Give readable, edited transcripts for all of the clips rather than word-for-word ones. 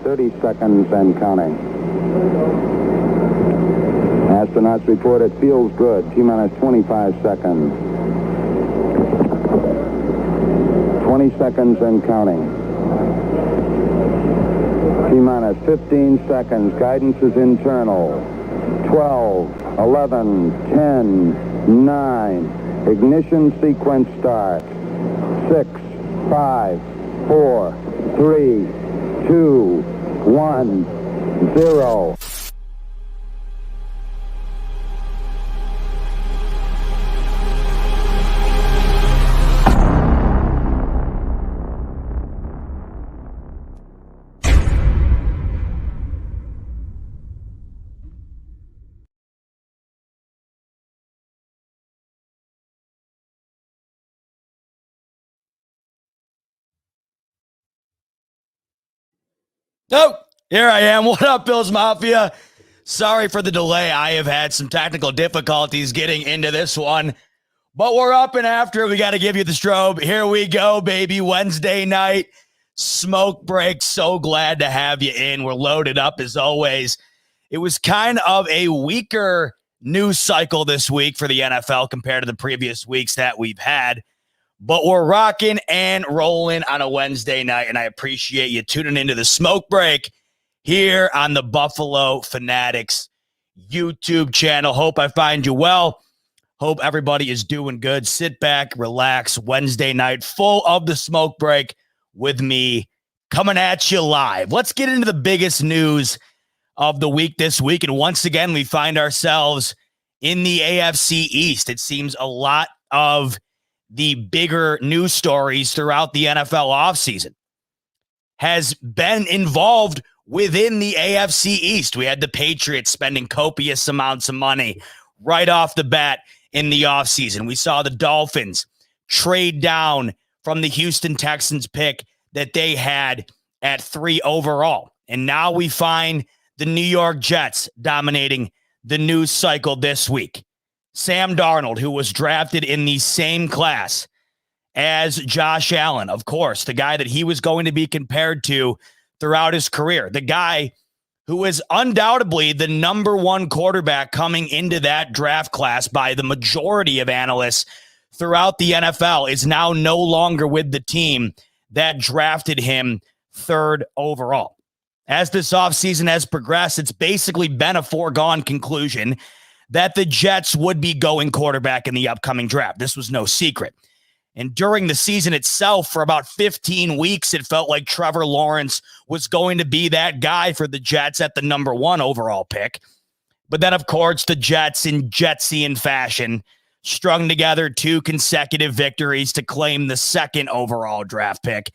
30 seconds and counting. Astronauts report it feels good. T-minus 25 seconds. 20 seconds and counting. T-minus 15 seconds. Guidance is internal. 12, 11, 10, 9. Ignition sequence starts. 6, 5, 4, 3, 2, 1, 0. Oh, here I am. What up, Bills Mafia? Sorry for the delay. I have had some technical difficulties getting into this one, but we're up and after. We got to give you the strobe. Here we go, baby. Wednesday night smoke break. So glad to have you in. We're loaded up as always. It was kind of a weaker news cycle this week for the NFL compared to the previous weeks that we've had. But we're rocking and rolling on a Wednesday night, and I appreciate you tuning into the smoke break here on the Buffalo Fanatics YouTube channel. Hope I find you well. Hope everybody is doing good. Sit back, relax. Wednesday night full of the smoke break with me coming at you live. Let's get into the biggest news of the week this week. And once again, we find ourselves in the AFC East. It seems a lot of the bigger news stories throughout the NFL offseason has been involved within the AFC East. We had the Patriots spending copious amounts of money right off the bat in the offseason. We saw the Dolphins trade down from the Houston Texans pick that they had at 3 overall. And now we find the New York Jets dominating the news cycle this week. Sam Darnold, who was drafted in the same class as Josh Allen, of course, the guy that he was going to be compared to throughout his career, the guy who is undoubtedly the number one quarterback coming into that draft class by the majority of analysts throughout the NFL, is now no longer with the team that drafted him 3rd overall. As this offseason has progressed, it's basically been a foregone conclusion that the Jets would be going quarterback in the upcoming draft. This was no secret. And during the season itself, for about 15 weeks, it felt like Trevor Lawrence was going to be that guy for the Jets at the number 1 overall pick. But then, of course, the Jets, in Jetsian fashion, strung together 2 consecutive victories to claim the 2nd overall draft pick.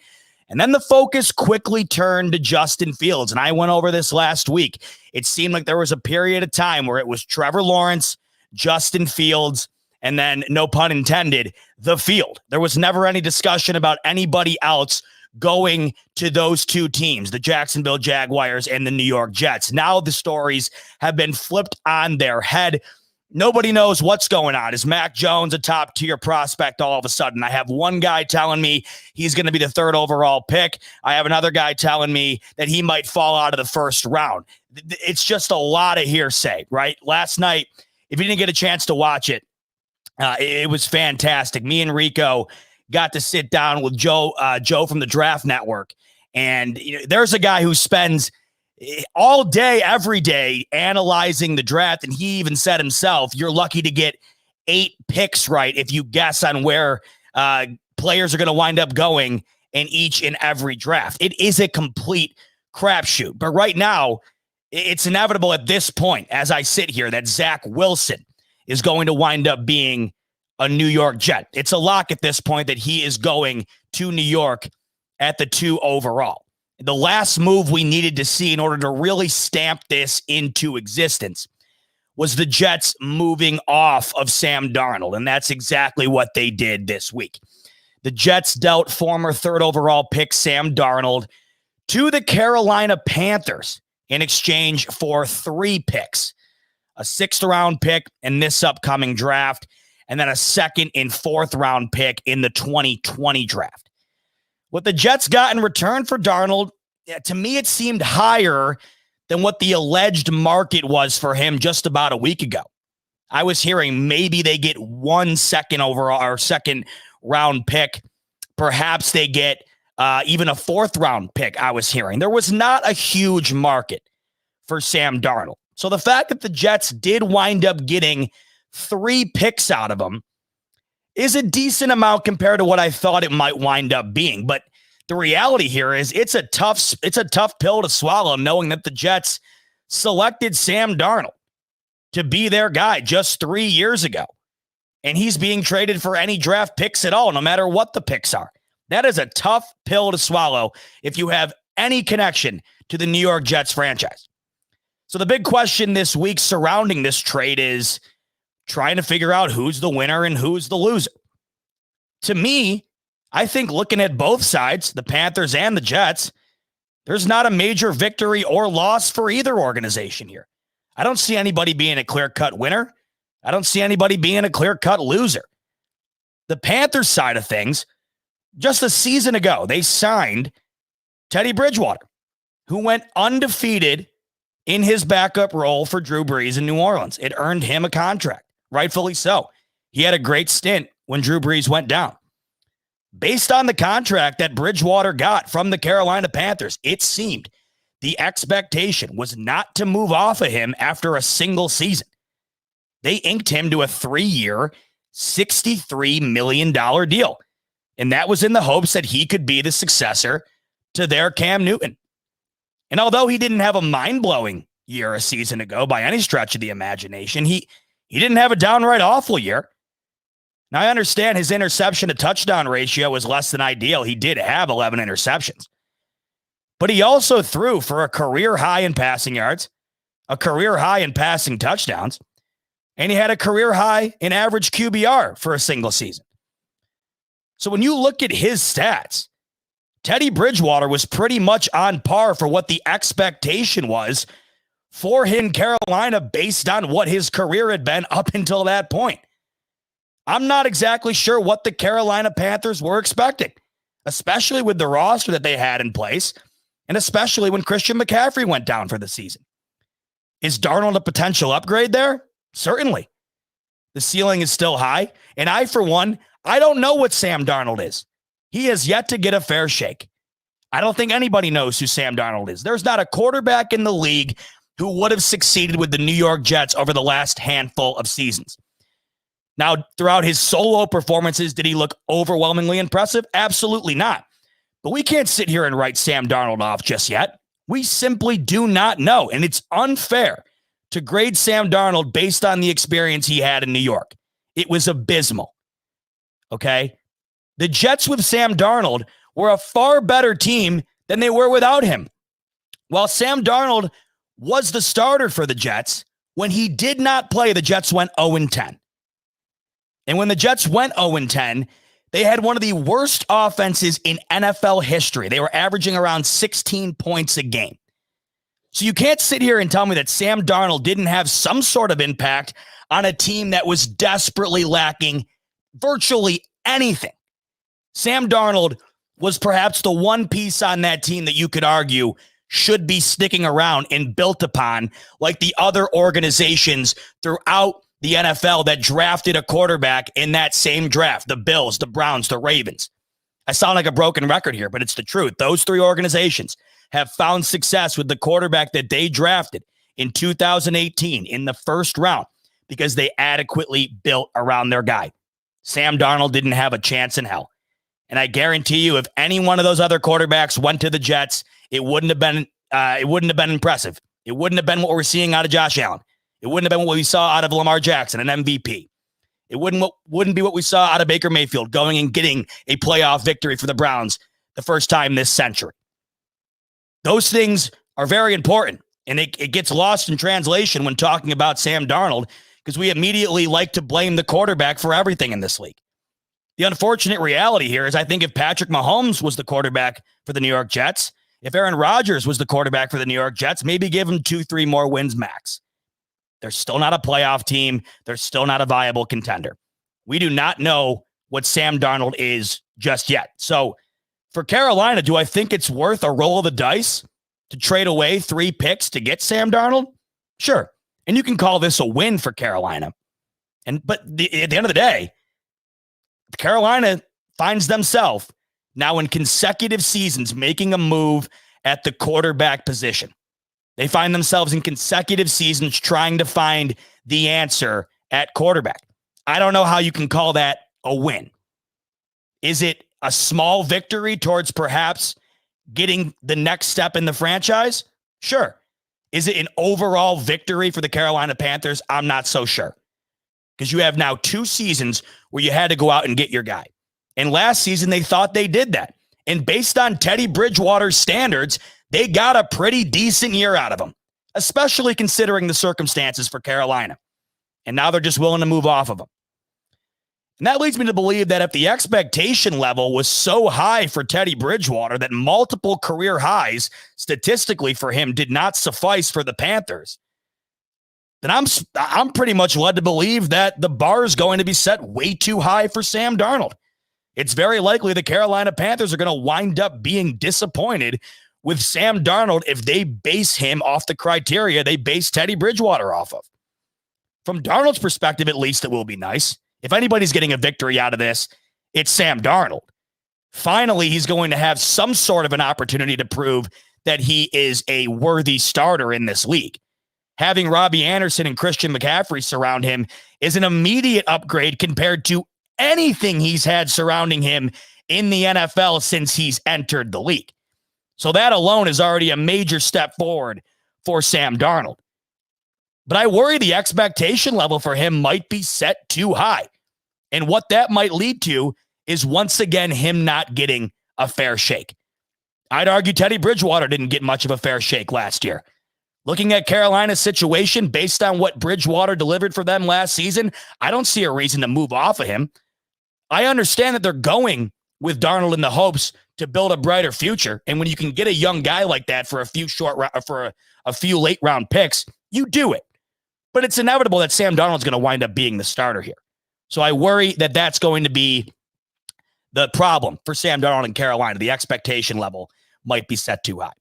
And then the focus quickly turned to Justin Fields. And I went over this last week. It seemed like there was a period of time where it was Trevor Lawrence, Justin Fields, and then, no pun intended, the field. There was never any discussion about anybody else going to those 2 teams, the Jacksonville Jaguars and the New York Jets. Now the stories have been flipped on their head. Nobody knows what's going on. Is Mac Jones a top-tier prospect all of a sudden? I have one guy telling me he's going to be the 3rd overall pick. I have another guy telling me that he might fall out of the 1st round. It's just a lot of hearsay, right? Last night, if you didn't get a chance to watch it, it was fantastic. Me and Rico got to sit down with Joe from the Draft Network. And there's a guy who spends all day, every day, analyzing the draft. And he even said himself, you're lucky to get 8 picks right if you guess on where players are going to wind up going in each and every draft. It is a complete crapshoot. But right now, it's inevitable at this point, as I sit here, that Zach Wilson is going to wind up being a New York Jet. It's a lock at this point that he is going to New York at the 2 overall. The last move we needed to see in order to really stamp this into existence was the Jets moving off of Sam Darnold, and that's exactly what they did this week. The Jets dealt former 3rd overall pick Sam Darnold to the Carolina Panthers in exchange for 3 picks, a 6th round pick in this upcoming draft, and then a 2nd and 4th round pick in the 2020 draft. What the Jets got in return for Darnold, to me, it seemed higher than what the alleged market was for him just about a week ago. I was hearing maybe they get 1 second overall or second round pick. Perhaps they get even a 4th round pick. I was hearing there was not a huge market for Sam Darnold. So the fact that the Jets did wind up getting 3 picks out of him is a decent amount compared to what I thought it might wind up being. But the reality here is it's a tough pill to swallow, knowing that the Jets selected Sam Darnold to be their guy just 3 years ago. And he's being traded for any draft picks at all, no matter what the picks are. That is a tough pill to swallow if you have any connection to the New York Jets franchise. So the big question this week surrounding this trade is trying to figure out who's the winner and who's the loser. To me, I think looking at both sides, the Panthers and the Jets, there's not a major victory or loss for either organization here. I don't see anybody being a clear-cut winner. I don't see anybody being a clear-cut loser. The Panthers side of things, just a season ago, they signed Teddy Bridgewater, who went undefeated in his backup role for Drew Brees in New Orleans. It earned him a contract, rightfully so. He had a great stint when Drew Brees went down. Based on the contract that Bridgewater got from the Carolina Panthers, it seemed the expectation was not to move off of him after a single season. They inked him to a 3-year, $63 million deal. And that was in the hopes that he could be the successor to their Cam Newton. And although he didn't have a mind-blowing year a season ago by any stretch of the imagination, he didn't have a downright awful year. Now, I understand his interception to touchdown ratio was less than ideal. He did have 11 interceptions. But he also threw for a career high in passing yards, a career high in passing touchdowns, and he had a career high in average QBR for a single season. So when you look at his stats, Teddy Bridgewater was pretty much on par for what the expectation was for him in Carolina based on what his career had been up until that point. I'm not exactly sure what the Carolina Panthers were expecting, especially with the roster that they had in place, and especially when Christian McCaffrey went down for the season. Is Darnold a potential upgrade there? Certainly. The ceiling is still high, and I, for one, I don't know what Sam Darnold is. He has yet to get a fair shake. I don't think anybody knows who Sam Darnold is. There's not a quarterback in the league who would have succeeded with the New York Jets over the last handful of seasons. Now, throughout his solo performances, did he look overwhelmingly impressive? Absolutely not. But we can't sit here and write Sam Darnold off just yet. We simply do not know, and it's unfair to grade Sam Darnold based on the experience he had in New York. It was abysmal. Okay? The Jets with Sam Darnold were a far better team than they were without him. While Sam Darnold was the starter for the Jets, when he did not play, the Jets went 0-10. And when the Jets went 0-10, they had one of the worst offenses in NFL history. They were averaging around 16 points a game. So you can't sit here and tell me that Sam Darnold didn't have some sort of impact on a team that was desperately lacking virtually anything. Sam Darnold was perhaps the one piece on that team that you could argue should be sticking around and built upon like the other organizations throughout the NFL that drafted a quarterback in that same draft. The Bills, the Browns, the Ravens. I sound like a broken record here, but it's the truth. Those three organizations have found success with the quarterback that they drafted in 2018 in the first round because they adequately built around their guy. Sam Darnold didn't have a chance in hell. And I guarantee you, if any one of those other quarterbacks went to the Jets, it wouldn't have been impressive. It wouldn't have been what we're seeing out of Josh Allen. It wouldn't have been what we saw out of Lamar Jackson, an MVP. It wouldn't be what we saw out of Baker Mayfield going and getting a playoff victory for the Browns the first time this century. Those things are very important, and it gets lost in translation when talking about Sam Darnold because we immediately like to blame the quarterback for everything in this league. The unfortunate reality here is I think if Patrick Mahomes was the quarterback for the New York Jets, if Aaron Rodgers was the quarterback for the New York Jets, maybe give him 2-3 more wins max. They're still not a playoff team. They're still not a viable contender. We do not know what Sam Darnold is just yet. So For Carolina, do I think it's worth a roll of the dice to trade away 3 picks to get Sam Darnold? Sure. And you can call this a win for Carolina. But at the end of the day, Carolina finds themselves now in consecutive seasons making a move at the quarterback position. They find themselves in consecutive seasons trying to find the answer at quarterback. I don't know how you can call that a win. Is it a small victory towards perhaps getting the next step in the franchise? Sure. Is it an overall victory for the Carolina Panthers? I'm not so sure. Because you have now 2 seasons where you had to go out and get your guy. And last season, they thought they did that. And based on Teddy Bridgewater's standards, they got a pretty decent year out of him, especially considering the circumstances for Carolina. And now they're just willing to move off of him. And that leads me to believe that if the expectation level was so high for Teddy Bridgewater that multiple career highs statistically for him did not suffice for the Panthers, then I'm pretty much led to believe that the bar is going to be set way too high for Sam Darnold. It's very likely the Carolina Panthers are going to wind up being disappointed with Sam Darnold if they base him off the criteria they base Teddy Bridgewater off of. From Darnold's perspective, at least, it will be nice. If anybody's getting a victory out of this, it's Sam Darnold. Finally, he's going to have some sort of an opportunity to prove that he is a worthy starter in this league. Having Robbie Anderson and Christian McCaffrey surround him is an immediate upgrade compared to anything he's had surrounding him in the NFL since he's entered the league. So that alone is already a major step forward for Sam Darnold. But I worry the expectation level for him might be set too high. And what that might lead to is once again him not getting a fair shake. I'd argue Teddy Bridgewater didn't get much of a fair shake last year. Looking at Carolina's situation based on what Bridgewater delivered for them last season, I don't see a reason to move off of him. I understand that they're going with Darnold in the hopes to build a brighter future. And when you can get a young guy like that for a few late round picks, you do it. But it's inevitable that Sam Darnold's going to wind up being the starter here. So I worry that that's going to be the problem for Sam Darnold in Carolina. The expectation level might be set too high.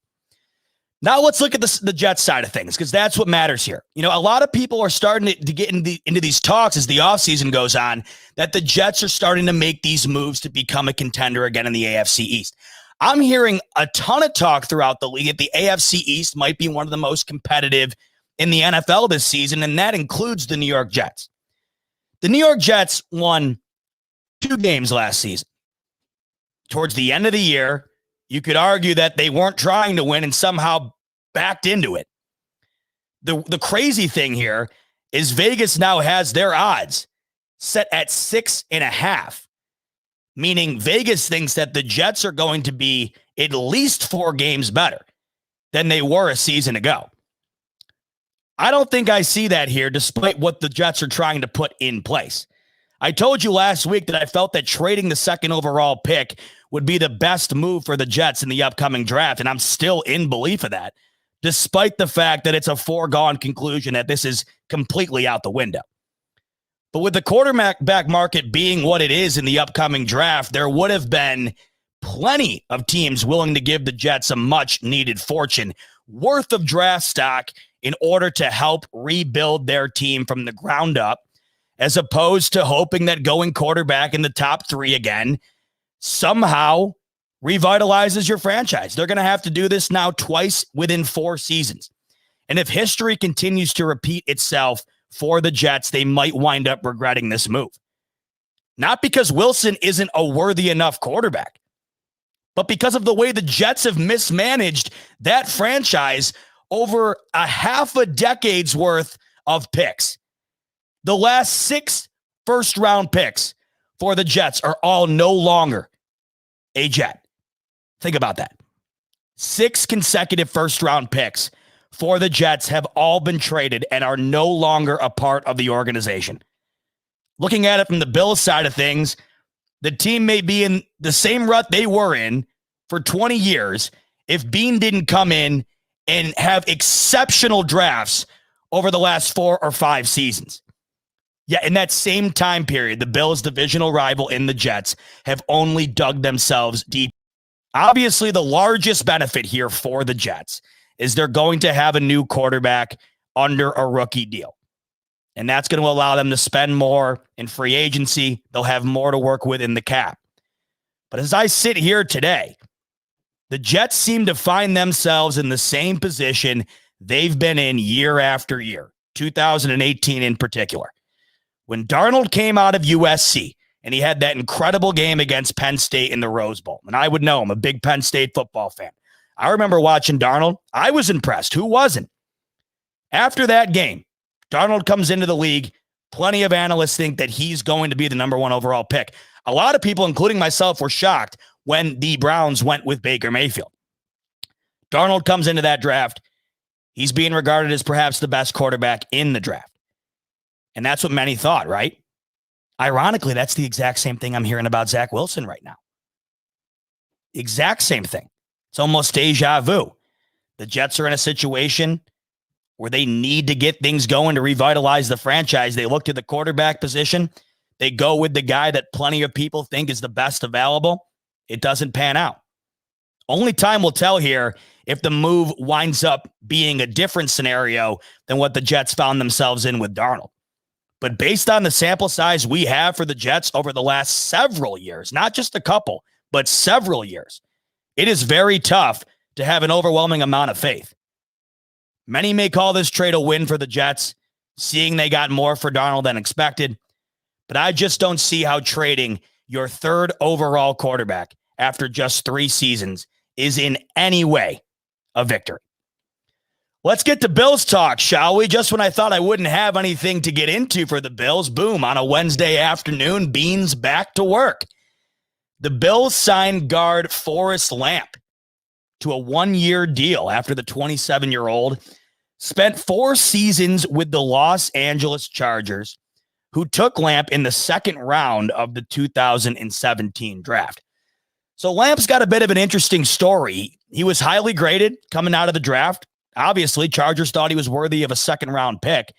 Now let's look at the Jets side of things, because that's what matters here. You know, a lot of people are starting to get into these talks as the offseason goes on, that the Jets are starting to make these moves to become a contender again in the AFC East. I'm hearing a ton of talk throughout the league that the AFC East might be one of the most competitive in the NFL this season, and that includes the New York Jets. The New York Jets won 2 games last season. Towards the end of the year, you could argue that they weren't trying to win and somehow backed into it. The crazy thing here is Vegas now has their odds set at 6.5, meaning Vegas thinks that the Jets are going to be at least 4 games better than they were a season ago. I don't think I see that here, despite what the Jets are trying to put in place. I told you last week that I felt that trading the 2nd overall pick would be the best move for the Jets in the upcoming draft, and I'm still in belief of that, despite the fact that it's a foregone conclusion that this is completely out the window. But with the quarterback market being what it is in the upcoming draft, there would have been plenty of teams willing to give the Jets a much-needed fortune worth of draft stock in order to help rebuild their team from the ground up, as opposed to hoping that going quarterback in the top 3 again somehow revitalizes your franchise. They're going to have to do this now twice within 4 seasons. And if history continues to repeat itself for the Jets, they might wind up regretting this move. Not because Wilson isn't a worthy enough quarterback, but because of the way the Jets have mismanaged that franchise over a half a decade's worth of picks. The last 6 first-round picks for the Jets are all no longer a Jet. Think about that. 6 consecutive first-round picks for the Jets have all been traded and are no longer a part of the organization. Looking at it from the Bills side of things, the team may be in the same rut they were in for 20 years if Bean didn't come in and have exceptional drafts over the last 4 or 5 seasons. Yeah, in that same time period, the Bills' divisional rival in the Jets have only dug themselves deep. Obviously, the largest benefit here for the Jets is they're going to have a new quarterback under a rookie deal. And that's going to allow them to spend more in free agency. They'll have more to work with in the cap. But as I sit here today, the Jets seem to find themselves in the same position they've been in year after year, 2018 in particular. When Darnold came out of USC and he had that incredible game against Penn State in the Rose Bowl, and I would know I'm a big Penn State football fan. I remember watching Darnold. I was impressed. Who wasn't? After that game, Darnold comes into the league. Plenty of analysts think that he's going to be the number one overall pick. A lot of people, including myself, were shocked when the Browns went with Baker Mayfield. Darnold comes into that draft. He's being regarded as perhaps the best quarterback in the draft. And that's what many thought, right? Ironically, that's the exact same thing I'm hearing about Zach Wilson right now. Exact same thing. It's almost deja vu. The Jets are in a situation where they need to get things going to revitalize the franchise. They look to the quarterback position. They go with the guy that plenty of people think is the best available. It doesn't pan out. Only time will tell here if the move winds up being a different scenario than what the Jets found themselves in with Darnold. But based on the sample size we have for the Jets over the last several years, not just a couple, but several years, it is very tough to have an overwhelming amount of faith. Many may call this trade a win for the Jets, seeing they got more for Darnold than expected. But I just don't see how trading your third overall quarterback after just 3 seasons is in any way a victory. Let's get to Bills talk, shall we? Just when I thought I wouldn't have anything to get into for the Bills, boom, on a Wednesday afternoon, Beans back to work. The Bills signed guard Forrest Lamp to a 1-year deal after the 27-year-old spent 4 seasons with the Los Angeles Chargers, who took Lamp in the second round of the 2017 draft. So Lamp's got a bit of an interesting story. He was highly graded coming out of the draft. Obviously, Chargers thought he was worthy of a second-round pick.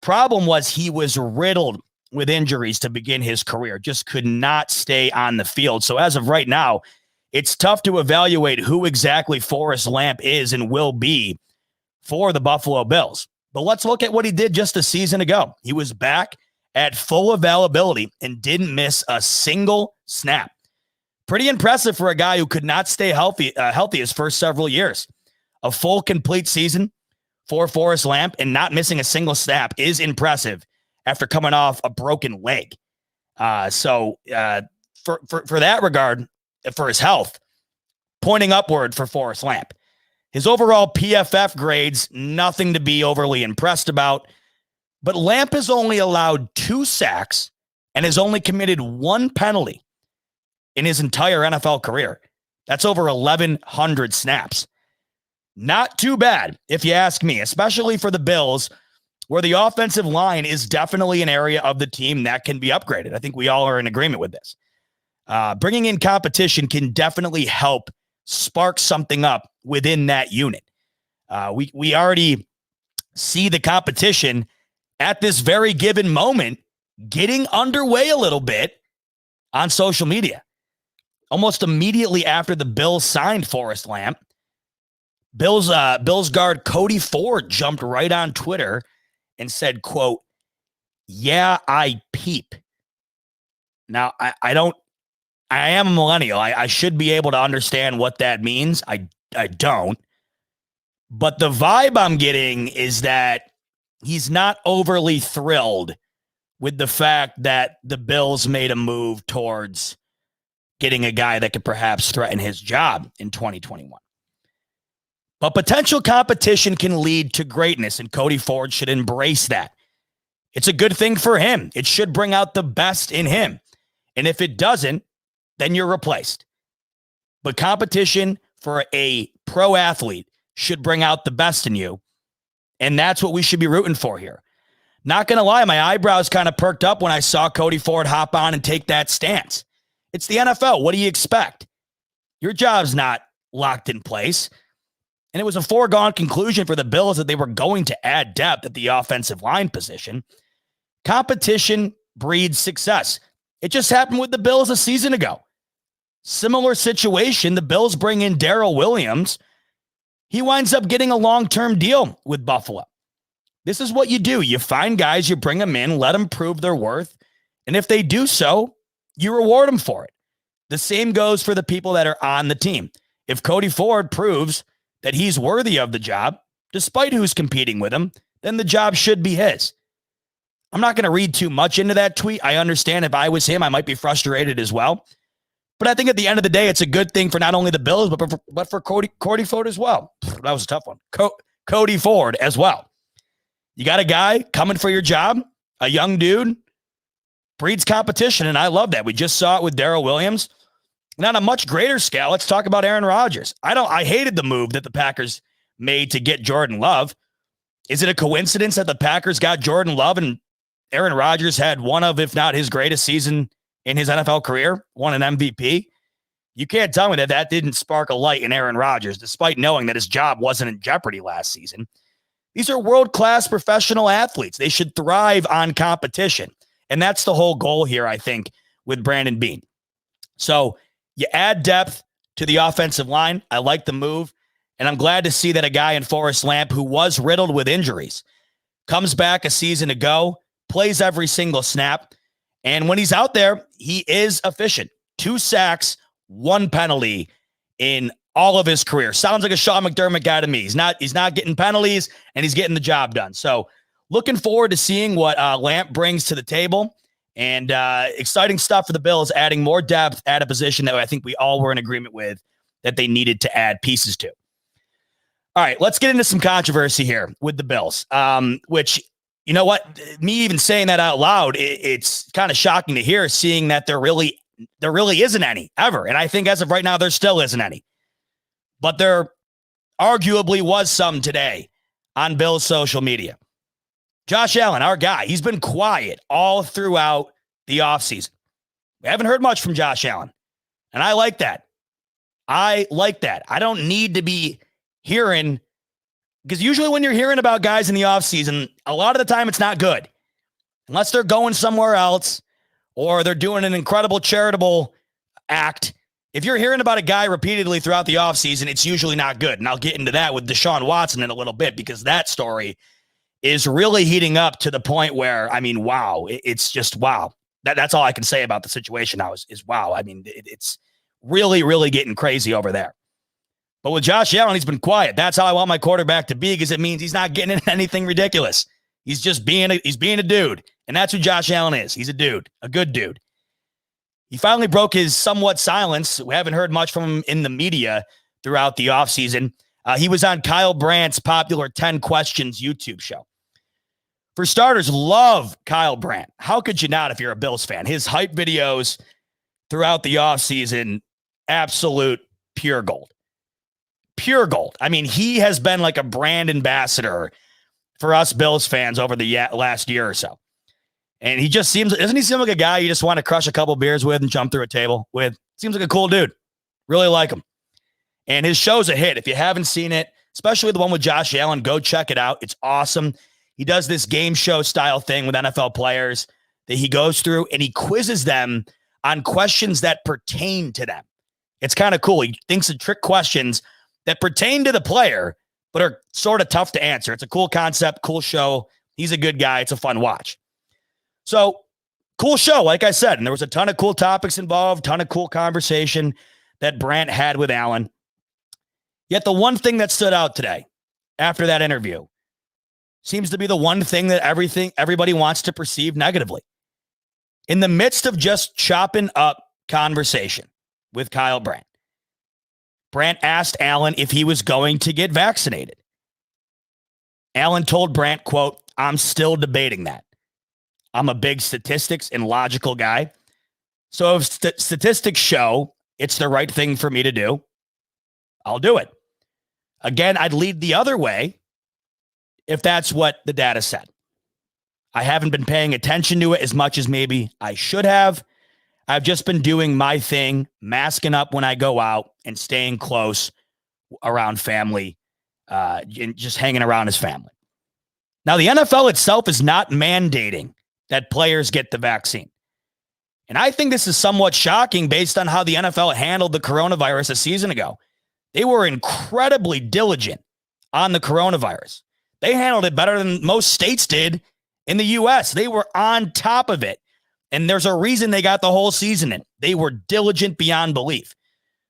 Problem was he was riddled with injuries to begin his career, just could not stay on the field. So as of right now, it's tough to evaluate who exactly Forrest Lamp is and will be for the Buffalo Bills. But let's look at what he did just a season ago. He was back at full availability and didn't miss a single snap. Pretty impressive for a guy who could not stay healthy his first several years. A full, complete season for Forrest Lamp and not missing a single snap is impressive after coming off a broken leg. For that regard, for his health, pointing upward for Forrest Lamp. His overall PFF grades, nothing to be overly impressed about, but Lamp has only allowed 2 sacks and has only committed 1 penalty in his entire NFL career. That's over 1,100 snaps. Not too bad, if you ask me, especially for the Bills, where the offensive line is definitely an area of the team that can be upgraded. I think we all are in agreement with this. Bringing in competition can definitely help spark something up within that unit. We already see the competition at this very given moment getting underway a little bit on social media. Almost immediately after the Bills signed Forrest Lamp, Bills guard Cody Ford jumped right on Twitter and said, quote, "Yeah, I peep." Now, I am a millennial. I should be able to understand what that means. I don't. But the vibe I'm getting is that he's not overly thrilled with the fact that the Bills made a move towards getting a guy that could perhaps threaten his job in 2021. But potential competition can lead to greatness, and Cody Ford should embrace that. It's a good thing for him. It should bring out the best in him. And if it doesn't, then you're replaced. But competition for a pro athlete should bring out the best in you. And that's what we should be rooting for here. Not going to lie, my eyebrows kind of perked up when I saw Cody Ford hop on and take that stance. It's the NFL. What do you expect? Your job's not locked in place. And it was a foregone conclusion for the Bills that they were going to add depth at the offensive line position. Competition breeds success. It just happened with the Bills a season ago. Similar situation. The Bills bring in Darrell Williams. He winds up getting a long-term deal with Buffalo. This is what you do. You find guys, you bring them in, let them prove their worth. And if they do so, you reward them for it. The same goes for the people that are on the team. If Cody Ford proves that he's worthy of the job, despite who's competing with him, then the job should be his. I'm not going to read too much into that tweet. I understand if I was him, I might be frustrated as well. But I think at the end of the day, it's a good thing for not only the Bills, but for Cody Ford as well. That was a tough one. Cody Ford as well. You got a guy coming for your job, a young dude, breeds competition, and I love that. We just saw it with Darrell Williams. And on a much greater scale, let's talk about Aaron Rodgers. I hated the move that the Packers made to get Jordan Love. Is it a coincidence that the Packers got Jordan Love and Aaron Rodgers had one of, if not his greatest season in his NFL career, won an MVP? You can't tell me that didn't spark a light in Aaron Rodgers, despite knowing that his job wasn't in jeopardy last season. These are world-class professional athletes. They should thrive on competition. And that's the whole goal here, I think, with Brandon Beane. So you add depth to the offensive line. I like the move. And I'm glad to see that a guy in Forrest Lamp, who was riddled with injuries, comes back a season ago, plays every single snap. And when he's out there, he is efficient. 2 sacks, 1 penalty in all of his career. Sounds like a Sean McDermott guy to me. He's not getting penalties, and he's getting the job done. So looking forward to seeing what Lamp brings to the table. And exciting stuff for the Bills, adding more depth at a position that I think we all were in agreement with that they needed to add pieces to. All right, let's get into some controversy here with the Bills, which, you know what, me even saying that out loud, it's kind of shocking to hear, seeing that there really isn't any ever. And I think as of right now, there still isn't any. But there arguably was some today on Bills social media. Josh Allen, our guy, he's been quiet all throughout the offseason. We haven't heard much from Josh Allen. And I like that. I don't need to be hearing, because usually when you're hearing about guys in the offseason, a lot of the time it's not good. Unless they're going somewhere else or they're doing an incredible charitable act. If you're hearing about a guy repeatedly throughout the offseason, it's usually not good. And I'll get into that with Deshaun Watson in a little bit, because that story is really heating up to the point where, I mean, wow, it's just wow. That's all I can say about the situation now is wow. I mean, it's really, really getting crazy over there. But with Josh Allen, he's been quiet. That's how I want my quarterback to be, because it means he's not getting into anything ridiculous. He's just being a dude. And that's who Josh Allen is. He's a dude, a good dude. He finally broke his somewhat silence. We haven't heard much from him in the media throughout the offseason. He was on Kyle Brandt's popular 10 Questions YouTube show. For starters, love Kyle Brandt. How could you not if you're a Bills fan? His hype videos throughout the offseason, absolute pure gold. Pure gold. I mean, he has been like a brand ambassador for us Bills fans over the last year or so. And he just doesn't he seem like a guy you just want to crush a couple beers with and jump through a table with? Seems like a cool dude. Really like him. And his show's a hit. If you haven't seen it, especially the one with Josh Allen, go check it out. It's awesome. He does this game show style thing with NFL players that he goes through, and he quizzes them on questions that pertain to them. It's kind of cool. He thinks of trick questions that pertain to the player, but are sort of tough to answer. It's a cool concept, cool show. He's a good guy. It's a fun watch. So, cool show, like I said. And there was a ton of cool topics involved, ton of cool conversation that Brandt had with Allen. Yet the one thing that stood out today after that interview seems to be the one thing that everybody wants to perceive negatively. In the midst of just chopping up conversation with Kyle Brandt, Brandt asked Allen if he was going to get vaccinated. Allen told Brandt, quote, "I'm still debating that. I'm a big statistics and logical guy. So if statistics show it's the right thing for me to do, I'll do it. Again, I'd lead the other way if that's what the data said. I haven't been paying attention to it as much as maybe I should have. I've just been doing my thing, masking up when I go out and staying close around family, and just hanging around his family." Now, the NFL itself is not mandating that players get the vaccine. And I think this is somewhat shocking based on how the NFL handled the coronavirus a season ago. They were incredibly diligent on the coronavirus. They handled it better than most states did in the U.S. They were on top of it. And there's a reason they got the whole season in. They were diligent beyond belief.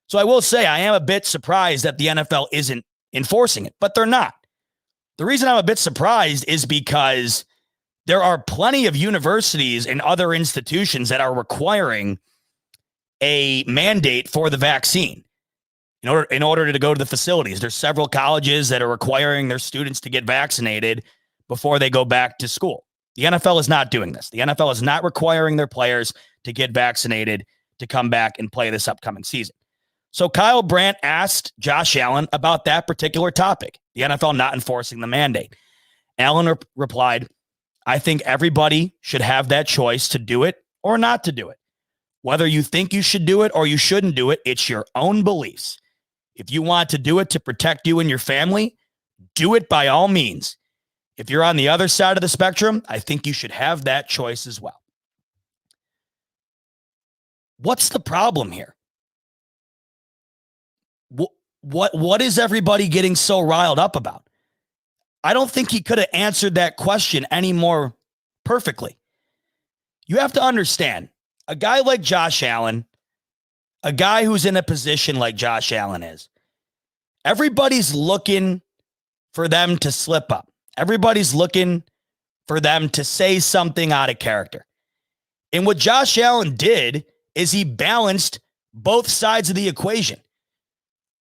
So I will say I am a bit surprised that the NFL isn't enforcing it, but they're not. The reason I'm a bit surprised is because there are plenty of universities and other institutions that are requiring a mandate for the vaccine in order to go to the facilities. There's several colleges that are requiring their students to get vaccinated before they go back to school. The NFL is not doing this. The NFL is not requiring their players to get vaccinated to come back and play this upcoming season. So Kyle Brandt asked Josh Allen about that particular topic, the NFL not enforcing the mandate. Allen replied, I think everybody should have that choice to do it or not to do it. Whether you think you should do it or you shouldn't do it, it's your own beliefs. If you want to do it to protect you and your family, do it by all means. If you're on the other side of the spectrum, I think you should have that choice as well. What's the problem here? What is everybody getting so riled up about? I don't think he could have answered that question any more perfectly. You have to understand, a guy like Josh Allen, a guy who's in a position like Josh Allen is, everybody's looking for them to slip up. Everybody's looking for them to say something out of character. And what Josh Allen did is he balanced both sides of the equation.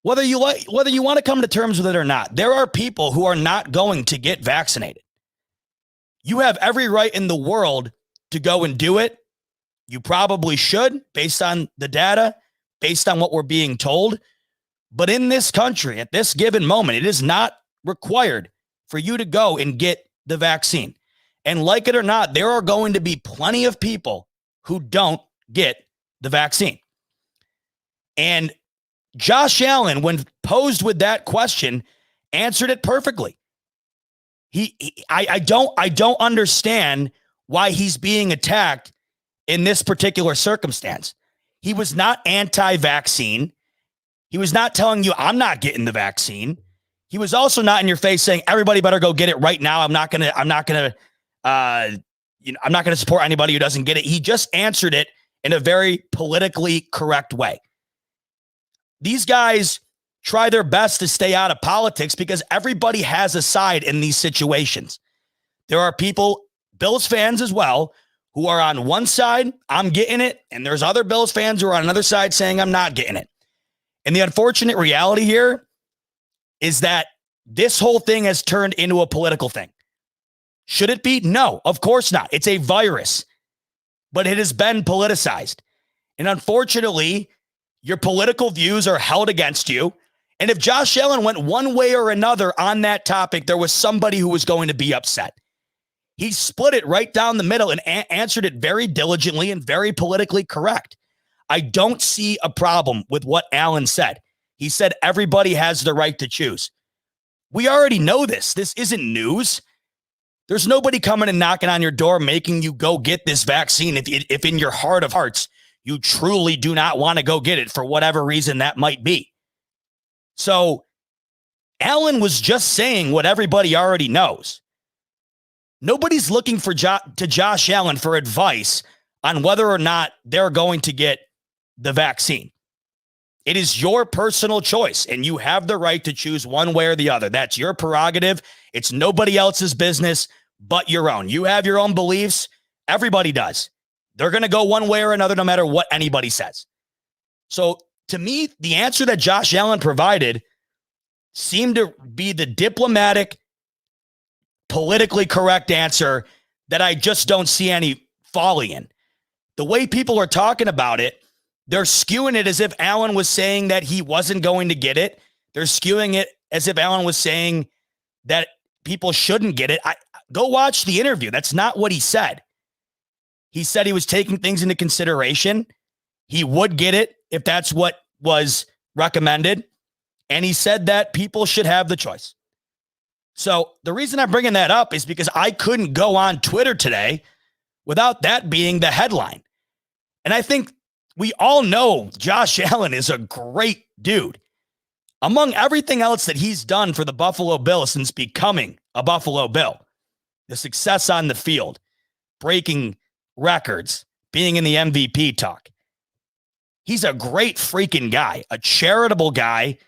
Whether you want to come to terms with it or not, there are people who are not going to get vaccinated. You have every right in the world to go and do it. You probably should, based on the data, based on what we're being told. But in this country, at this given moment, it is not required for you to go and get the vaccine. And like it or not, there are going to be plenty of people who don't get the vaccine. And Josh Allen, when posed with that question, answered it perfectly. I don't understand why he's being attacked in this particular circumstance. He was not anti-vaccine. He was not telling you, I'm not getting the vaccine. He was also not in your face saying, everybody better go get it right now. I'm not going to support anybody who doesn't get it. He just answered it in a very politically correct way. These guys try their best to stay out of politics because everybody has a side in these situations. There are people, Bills fans as well, who are on one side, I'm getting it, and there's other Bills fans who are on another side saying I'm not getting it. And the unfortunate reality here is that this whole thing has turned into a political thing. Should it be? No, of course not. It's a virus, but it has been politicized. And unfortunately, your political views are held against you. And if Josh Allen went one way or another on that topic, there was somebody who was going to be upset. He split it right down the middle and answered it very diligently and very politically correct. I don't see a problem with what Allen said. He said everybody has the right to choose. We already know this. This isn't news. There's nobody coming and knocking on your door making you go get this vaccine if in your heart of hearts you truly do not want to go get it for whatever reason that might be. So Allen was just saying what everybody already knows. Nobody's looking for to Josh Allen for advice on whether or not they're going to get the vaccine. It is your personal choice, and you have the right to choose one way or the other. That's your prerogative. It's nobody else's business but your own. You have your own beliefs. Everybody does. They're going to go one way or another no matter what anybody says. So to me, the answer that Josh Allen provided seemed to be the diplomatic, politically correct answer that I just don't see any folly in. The way people are talking about it, they're skewing it as if Allen was saying that he wasn't going to get it. They're skewing it as if Allen was saying that people shouldn't get it. Go watch the interview. That's not what he said. He said he was taking things into consideration. He would get it if that's what was recommended. And he said that people should have the choice. So the reason I'm bringing that up is because I couldn't go on Twitter today without that being the headline. And I think we all know Josh Allen is a great dude. Among everything else that he's done for the Buffalo Bills since becoming a Buffalo Bill, the success on the field, breaking records, being in the MVP talk. He's a great freaking guy, a charitable guy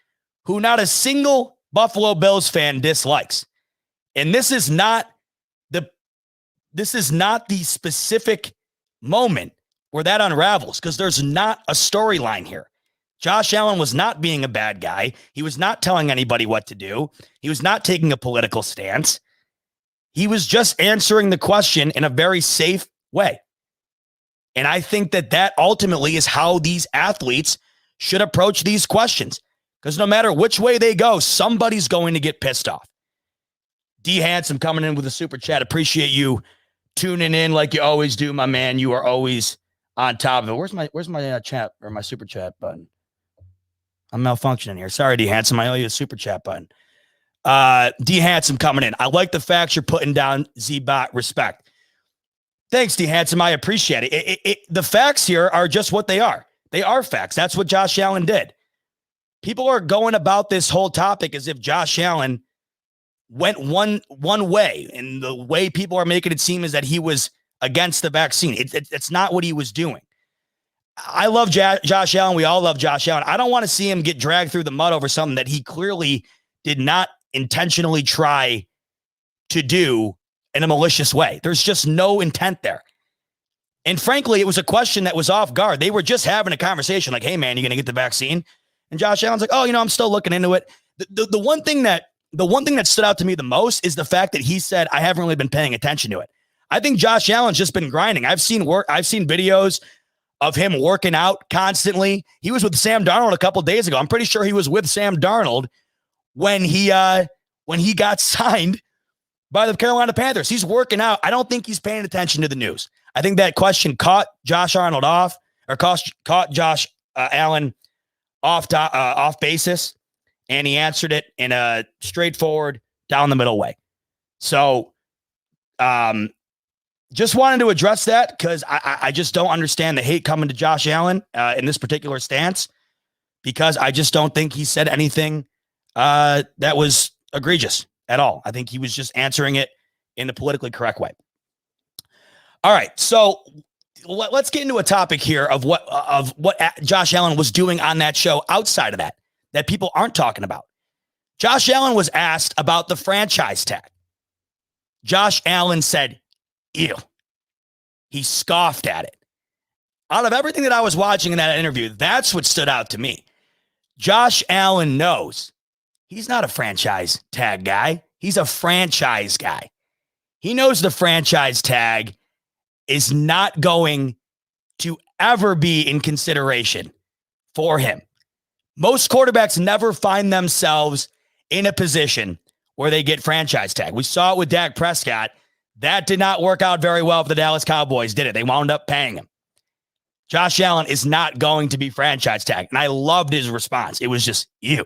who not a single Buffalo Bills fan dislikes. And this is not the specific moment where that unravels, because there's not a storyline here. Josh Allen was not being a bad guy. He was not telling anybody what to do. He was not taking a political stance. He was just answering the question in a very safe way. And I think that ultimately is how these athletes should approach these questions. Because no matter which way they go, somebody's going to get pissed off. D Handsome coming in with a super chat. Appreciate you tuning in like you always do, my man. You are always on top of it. Where's my chat or my super chat button? I'm malfunctioning here. Sorry, D Handsome. I owe you a super chat button. D Handsome coming in. I like the facts you're putting down. ZBOT respect. Thanks, D Handsome. I appreciate it. The facts here are just what they are. They are facts. That's what Josh Allen did. People are going about this whole topic as if Josh Allen went one way, and the way people are making it seem is that he was against the vaccine. It's not what he was doing. I love Josh Allen. We all love Josh Allen. I don't want to see him get dragged through the mud over something that he clearly did not intentionally try to do in a malicious way. There's just no intent there. And frankly, it was a question that was off guard. They were just having a conversation like, hey, man, you going to get the vaccine? And Josh Allen's like, oh, I'm still looking into it. The one thing that stood out to me the most is the fact that he said, I haven't really been paying attention to it. I think Josh Allen's just been grinding. I've seen videos of him working out constantly. He was with Sam Darnold a couple days ago. I'm pretty sure he was with Sam Darnold when he got signed by the Carolina Panthers. He's working out. I don't think he's paying attention to the news. I think that question caught Josh Arnold off, or caught Josh Allen off basis, and he answered it in a straightforward, down the middle way. So, just wanted to address that because I just don't understand the hate coming to Josh Allen in this particular stance, because I just don't think he said anything that was egregious at all. I think he was just answering it in the politically correct way. All right, so let's get into a topic here of what Josh Allen was doing on that show outside of that people aren't talking about. Josh Allen was asked about the franchise tag. Josh Allen said, ew. He scoffed at it. Out of everything that I was watching in that interview, that's what stood out to me. Josh Allen knows he's not a franchise tag guy. He's a franchise guy. He knows the franchise tag is not going to ever be in consideration for him. Most quarterbacks never find themselves in a position where they get franchise tag. We saw it with Dak Prescott. That did not work out very well for the Dallas Cowboys, did it? They wound up paying him. Josh Allen is not going to be franchise tag. And I loved his response. It was just, ew.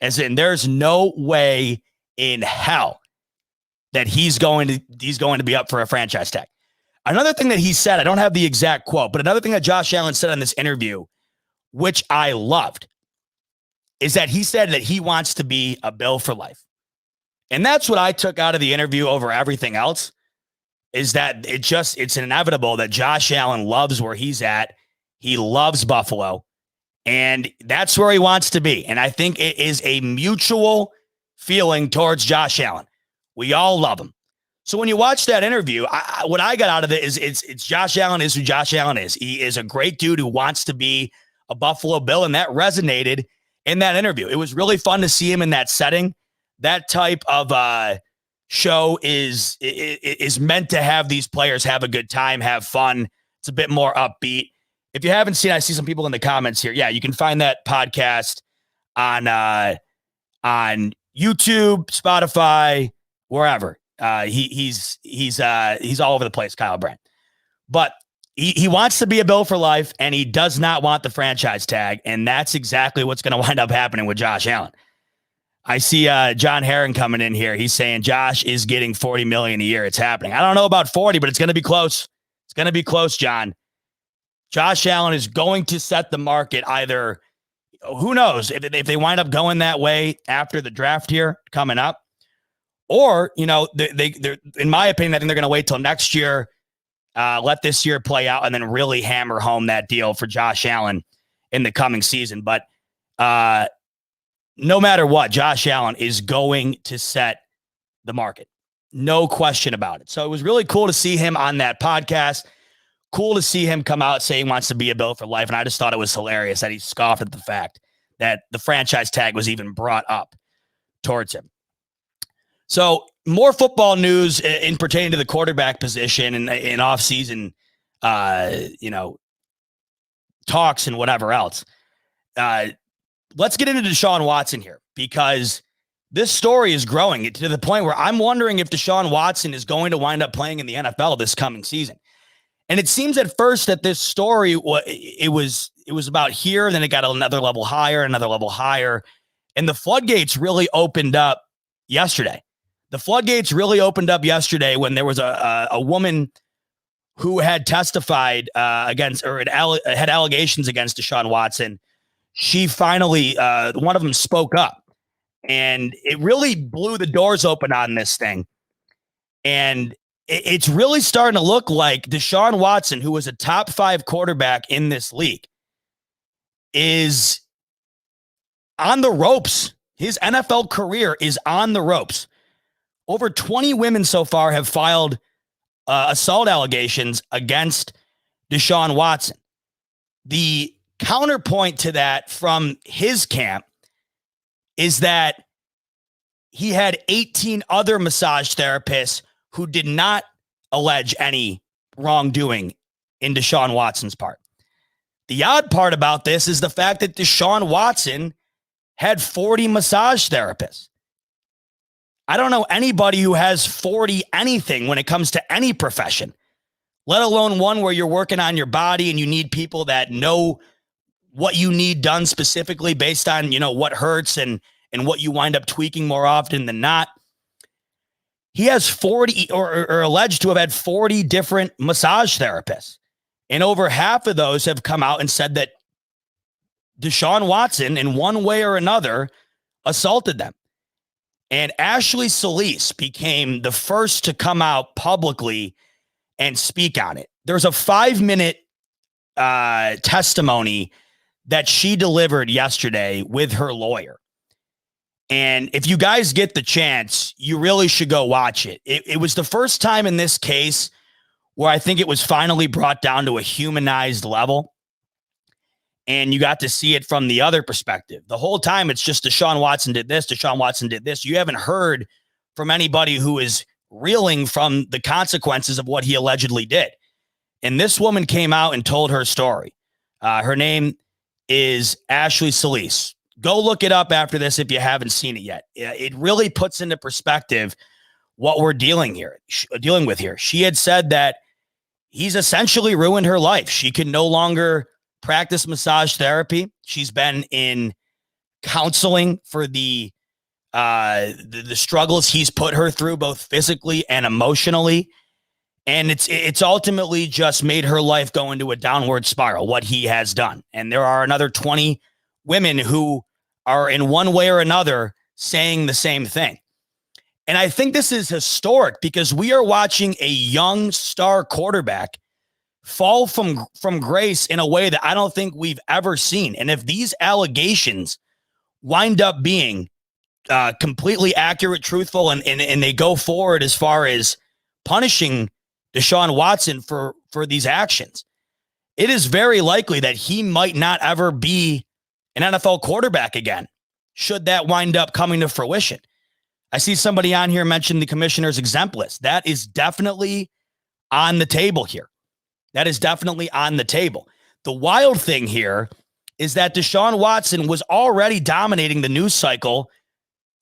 As in, there's no way in hell that he's going to be up for a franchise tag. Another thing that he said, I don't have the exact quote, but another thing that Josh Allen said in this interview, which I loved, is that he said that he wants to be a Bill for life. And that's what I took out of the interview over everything else, is that it's inevitable that Josh Allen loves where he's at. He loves Buffalo, and that's where he wants to be. And I think it is a mutual feeling towards Josh Allen. We all love him. So when you watch that interview, what I got out of it is it's Josh Allen is who Josh Allen is. He is a great dude who wants to be a Buffalo Bill, and that resonated in that interview. It was really fun to see him in that setting. That type of show is meant to have these players have a good time, have fun. It's a bit more upbeat. If you haven't seen, I see some people in the comments here. Yeah, you can find that podcast on YouTube, Spotify, wherever. He's all over the place, Kyle Brandt. But he wants to be a Bill for life, and he does not want the franchise tag, and that's exactly what's going to wind up happening with Josh Allen. I see John Herron coming in here. He's saying Josh is getting $40 million a year. It's happening. I don't know about 40, but it's going to be close. It's going to be close, John. Josh Allen is going to set the market either, who knows, if they wind up going that way after the draft here coming up, or, they're in my opinion, I think they're going to wait till next year, let this year play out, and then really hammer home that deal for Josh Allen in the coming season. But no matter what, Josh Allen is going to set the market. No question about it. So it was really cool to see him on that podcast. Cool to see him come out saying he wants to be a Bill for life. And I just thought it was hilarious that he scoffed at the fact that the franchise tag was even brought up towards him. So more football news in pertaining to the quarterback position and in offseason, talks and whatever else. Let's get into Deshaun Watson here, because this story is growing to the point where I'm wondering if Deshaun Watson is going to wind up playing in the NFL this coming season. And it seems at first that this story, it was about here, then it got another level higher. And the floodgates really opened up yesterday. The floodgates really opened up yesterday when there was a woman who had testified against, or had allegations against Deshaun Watson. She finally, one of them spoke up. And it really blew the doors open on this thing. And it's really starting to look like Deshaun Watson, who was a top 5 quarterback in this league, is on the ropes. His NFL career is on the ropes. Over 20 women so far have filed assault allegations against Deshaun Watson. The counterpoint to that from his camp is that he had 18 other massage therapists who did not allege any wrongdoing in Deshaun Watson's part. The odd part about this is the fact that Deshaun Watson had 40 massage therapists. I don't know anybody who has 40 anything when it comes to any profession, let alone one where you're working on your body and you need people that know what you need done specifically based on, what hurts and what you wind up tweaking more often than not. He has 40 or alleged to have had 40 different massage therapists. And over half of those have come out and said that Deshaun Watson, in one way or another, assaulted them. And Ashley Solis became the first to come out publicly and speak on it. There's a 5-minute testimony that she delivered yesterday with her lawyer. And if you guys get the chance, you really should go watch it. It was the first time in this case where I think it was finally brought down to a humanized level. And you got to see it from the other perspective. The whole time it's just Deshaun Watson did this, Deshaun Watson did this. You haven't heard from anybody who is reeling from the consequences of what he allegedly did. And this woman came out and told her story. Her name is Ashley Solis. Go look it up after this if you haven't seen it yet. It really puts into perspective what we're dealing with here. She had said that he's essentially ruined her life. She can no longer practice massage therapy. She's been in counseling for the struggles he's put her through, both physically and emotionally. And it's ultimately just made her life go into a downward spiral, what he has done. And there are another 20 women who are in one way or another saying the same thing. And I think this is historic because we are watching a young star quarterback fall from grace in a way that I don't think we've ever seen. And if these allegations wind up being completely accurate, truthful, and they go forward as far as punishing Deshaun Watson for these actions, it is very likely that he might not ever be an NFL quarterback again, should that wind up coming to fruition. I see somebody on here mention the commissioner's exempt list. That is definitely on the table here. That is definitely on the table. The wild thing here is that Deshaun Watson was already dominating the news cycle,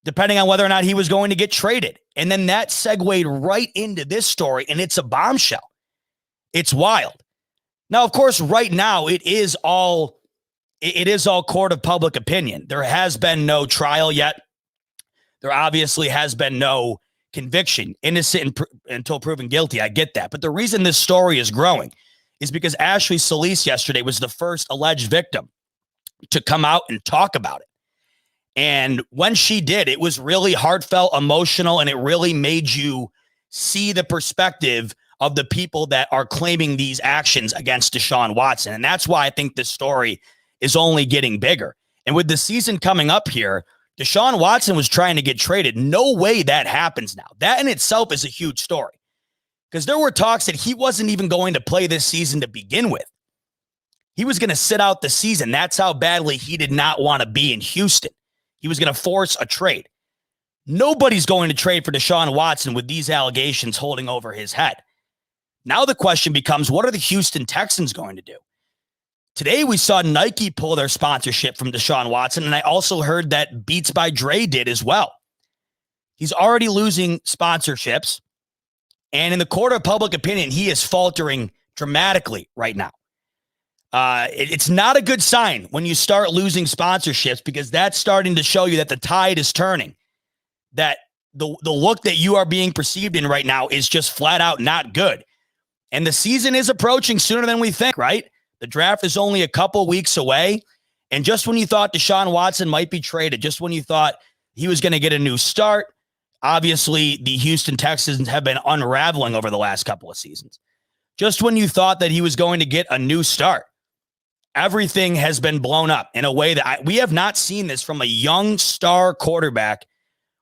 depending on whether or not he was going to get traded. And then that segued right into this story, and it's a bombshell. It's wild. Now, of course, right now, it is all court of public opinion. There has been no trial yet. There obviously has been no conviction, innocent until proven guilty. I get that. But the reason this story is growing is because Ashley Solis yesterday was the first alleged victim to come out and talk about it. And when she did, it was really heartfelt, emotional, and it really made you see the perspective of the people that are claiming these actions against Deshaun Watson. And that's why I think this story is only getting bigger. And with the season coming up here, Deshaun Watson was trying to get traded. No way that happens now. That in itself is a huge story, because there were talks that he wasn't even going to play this season to begin with. He was going to sit out the season. That's how badly he did not want to be in Houston. He was going to force a trade. Nobody's going to trade for Deshaun Watson with these allegations holding over his head. Now the question becomes, what are the Houston Texans going to do? Today we saw Nike pull their sponsorship from Deshaun Watson, and I also heard that Beats by Dre did as well. He's already losing sponsorships, and in the court of public opinion, he is faltering dramatically right now. It's not a good sign when you start losing sponsorships, because that's starting to show you that the tide is turning, that the look that you are being perceived in right now is just flat out not good. And the season is approaching sooner than we think, right? The draft is only a couple weeks away. And just when you thought Deshaun Watson might be traded, just when you thought he was going to get a new start, obviously the Houston Texans have been unraveling over the last couple of seasons. Just when you thought that he was going to get a new start, everything has been blown up in a way that we have not seen this from a young star quarterback,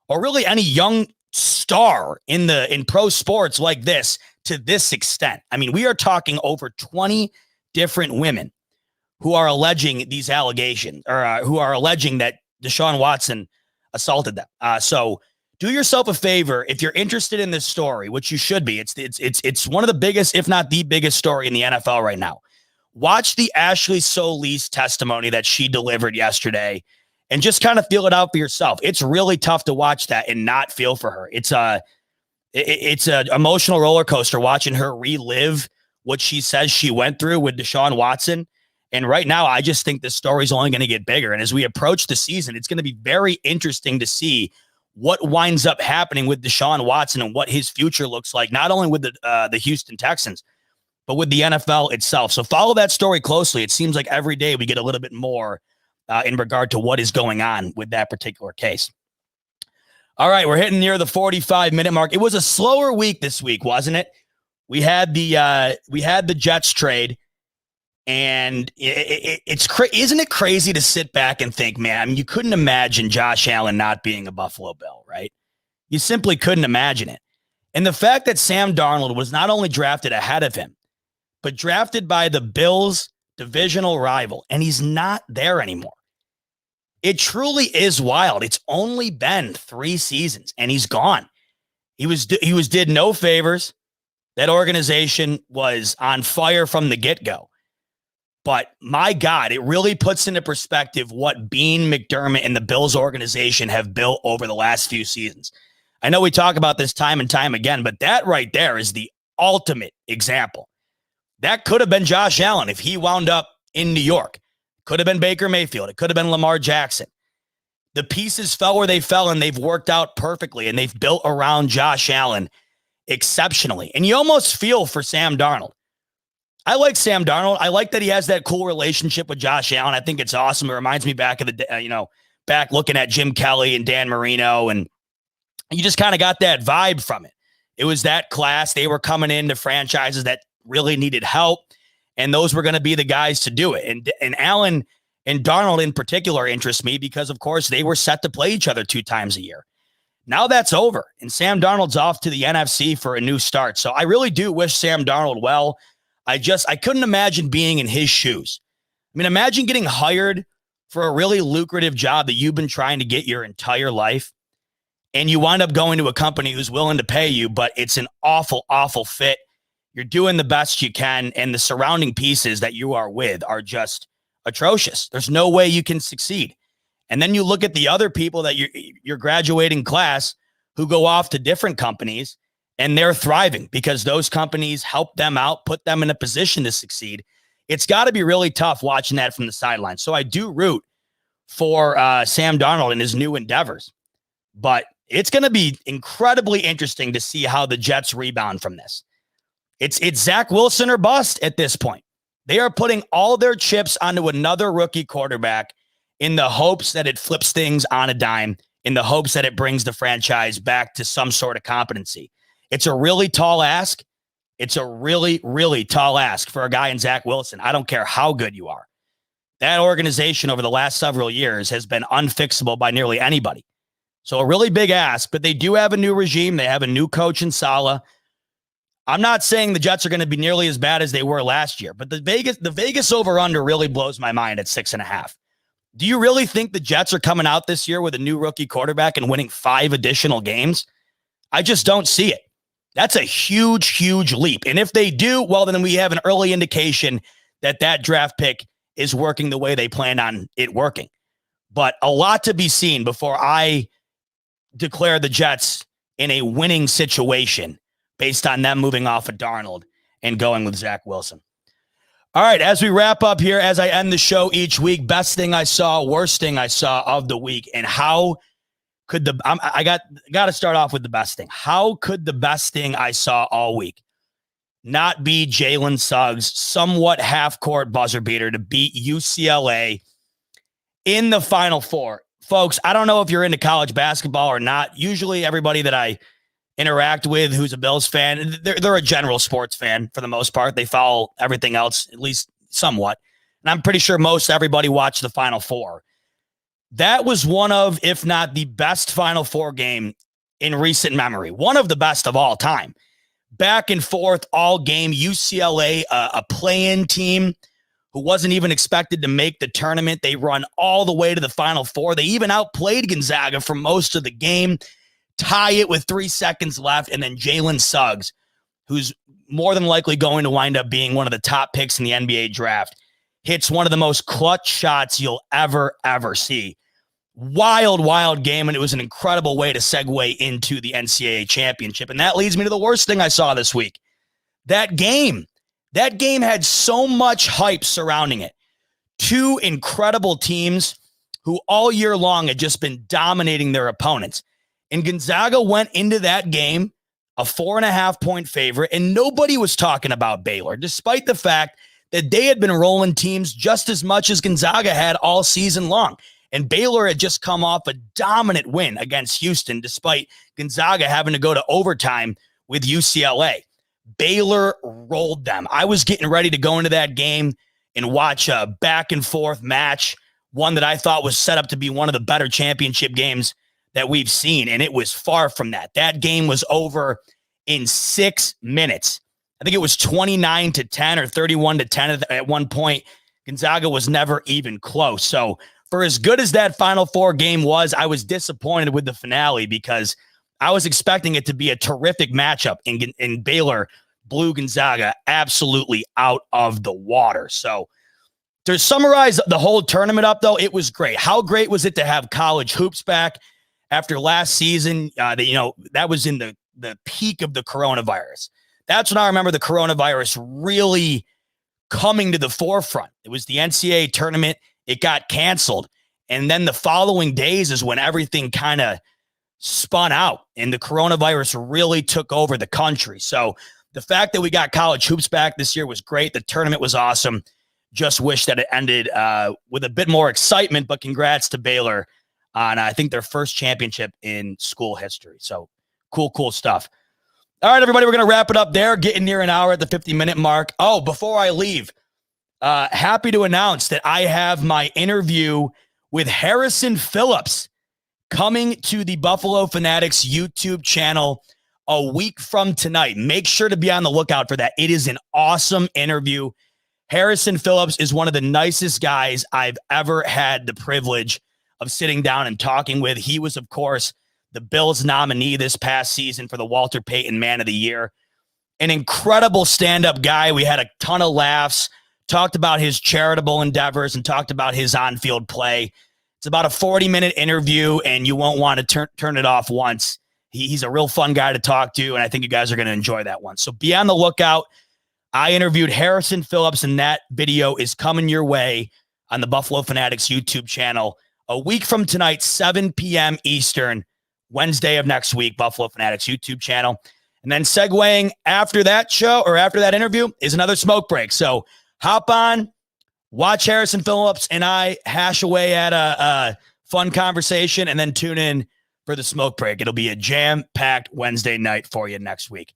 or really any young star in pro sports like this, to this extent. I mean, we are talking over 20 different women who are alleging these allegations, or who are alleging that Deshaun Watson assaulted them. So do yourself a favor if you're interested in this story, which you should be. It's one of the biggest, if not the biggest story in the NFL right now. Watch the Ashley Solis testimony that she delivered yesterday and just kind of feel it out for yourself. It's really tough to watch that and not feel for her. It's an emotional roller coaster watching her relive what she says she went through with Deshaun Watson. And right now, I just think this story is only going to get bigger. And as we approach the season, it's going to be very interesting to see what winds up happening with Deshaun Watson and what his future looks like, not only with the Houston Texans, but with the NFL itself. So follow that story closely. It seems like every day we get a little bit more in regard to what is going on with that particular case. All right, we're hitting near the 45-minute mark. It was a slower week this week, wasn't it? We had the Jets trade, and isn't it crazy to sit back and think, man, I mean, you couldn't imagine Josh Allen not being a Buffalo Bill, right? You simply couldn't imagine it. And the fact that Sam Darnold was not only drafted ahead of him, but drafted by the Bills' divisional rival, and he's not there anymore. It truly is wild. It's only been 3 seasons, and he's gone. He did no favors. That organization was on fire from the get-go. But my God, it really puts into perspective what Beane, McDermott, and the Bills organization have built over the last few seasons. I know we talk about this time and time again, but that right there is the ultimate example. That could have been Josh Allen if he wound up in New York. Could have been Baker Mayfield. It could have been Lamar Jackson. The pieces fell where they fell, and they've worked out perfectly, and they've built around Josh Allen exceptionally. And you almost feel for Sam Darnold. I like Sam Darnold. I like that he has that cool relationship with Josh Allen. I think it's awesome. It reminds me back of the, back looking at Jim Kelly and Dan Marino, and you just kind of got that vibe from it. It was that class. They were coming into franchises that really needed help, and those were going to be the guys to do it. And Allen and Darnold in particular interest me because, of course, they were set to play each other 2 times a year. Now that's over, and Sam Darnold's off to the NFC for a new start. So I really do wish Sam Darnold well. I couldn't imagine being in his shoes. I mean, imagine getting hired for a really lucrative job that you've been trying to get your entire life, and you wind up going to a company who's willing to pay you, but it's an awful, awful fit. You're doing the best you can, and the surrounding pieces that you are with are just atrocious. There's no way you can succeed. And then you look at the other people that your graduating class who go off to different companies, and they're thriving because those companies help them out, put them in a position to succeed. It's got to be really tough watching that from the sidelines. So I do root for Sam Darnold and his new endeavors, but it's going to be incredibly interesting to see how the Jets rebound from this. It's Zach Wilson or bust at this point. They are putting all their chips onto another rookie quarterback in the hopes that it flips things on a dime, in the hopes that it brings the franchise back to some sort of competency. It's a really tall ask. It's a really, really tall ask for a guy in Zach Wilson. I don't care how good you are. That organization over the last several years has been unfixable by nearly anybody. So a really big ask, but they do have a new regime. They have a new coach in Saleh. I'm not saying the Jets are going to be nearly as bad as they were last year, but the Vegas over-under really blows my mind at 6.5. Do you really think the Jets are coming out this year with a new rookie quarterback and winning 5 additional games? I just don't see it. That's a huge, huge leap. And if they do, well, then we have an early indication that that draft pick is working the way they planned on it working. But a lot to be seen before I declare the Jets in a winning situation based on them moving off of Darnold and going with Zach Wilson. All right, as we wrap up here, as I end the show each week, best thing I saw, worst thing I saw of the week, and how could I got to start off with the best thing. How could the best thing I saw all week not be Jalen Suggs' somewhat half-court buzzer beater to beat UCLA in the Final Four? Folks, I don't know if you're into college basketball or not. Usually everybody that I interact with who's a Bills fan, they're a general sports fan for the most part. They follow everything else, at least somewhat. And I'm pretty sure most everybody watched the Final Four. That was one of, if not the best Final Four game in recent memory. One of the best of all time. Back and forth all game. UCLA, a play-in team who wasn't even expected to make the tournament. They run all the way to the Final Four. They even outplayed Gonzaga for most of the game. Tie it with 3 seconds left, and then Jalen Suggs, who's more than likely going to wind up being one of the top picks in the NBA draft, hits one of the most clutch shots you'll ever see. Wild, wild game, and it was an incredible way to segue into the NCAA championship. And that leads me to the worst thing I saw this week. That game had so much hype surrounding it. 2 incredible teams who all year long had just been dominating their opponents. And Gonzaga went into that game a 4.5-point favorite, and nobody was talking about Baylor, despite the fact that they had been rolling teams just as much as Gonzaga had all season long. And Baylor had just come off a dominant win against Houston, despite Gonzaga having to go to overtime with UCLA. Baylor rolled them. I was getting ready to go into that game and watch a back-and-forth match, one that I thought was set up to be one of the better championship games that we've seen, and it was far from that. That game was over in 6 minutes. I think it was 29-10 or 31-10 at one point. Gonzaga was never even close. So for as good as that Final Four game was, I was disappointed with the finale because I was expecting it to be a terrific matchup, and Baylor blew Gonzaga absolutely out of the water. So to summarize the whole tournament up, though, it was great. How great was it to have college hoops back after last season? That was in the peak of the coronavirus. That's when I remember the coronavirus really coming to the forefront. It was the NCAA tournament. It got canceled. And then the following days is when everything kind of spun out and the coronavirus really took over the country. So the fact that we got college hoops back this year was great. The tournament was awesome. Just wish that it ended with a bit more excitement, but congrats to Baylor on, I think, their first championship in school history. So cool stuff. All right, everybody, we're going to wrap it up there, getting near an hour at the 50-minute mark. Oh, before I leave, happy to announce that I have my interview with Harrison Phillips coming to the Buffalo Fanatics YouTube channel a week from tonight. Make sure to be on the lookout for that. It is an awesome interview. Harrison Phillips is one of the nicest guys I've ever had the privilege of sitting down and talking with. He was, of course, the Bills nominee this past season for the Walter Payton Man of the Year. An incredible stand-up guy. We had a ton of laughs, talked about his charitable endeavors, and talked about his on-field play. It's about a 40-minute interview, and you won't want to turn it off once. He's a real fun guy to talk to, and I think you guys are going to enjoy that one. So be on the lookout. I interviewed Harrison Phillips, and that video is coming your way on the Buffalo Fanatics YouTube channel a week from tonight, 7 p.m. Eastern, Wednesday of next week, Buffalo Fanatics YouTube channel. And then segueing after that show or after that interview is another smoke break. So hop on, watch Harrison Phillips and I hash away at a fun conversation, and then tune in for the smoke break. It'll be a jam-packed Wednesday night for you next week.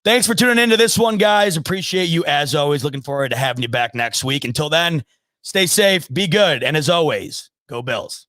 Thanks for tuning into this one, guys. Appreciate you as always. Looking forward to having you back next week. Until then, stay safe, be good, and as always, go Bills.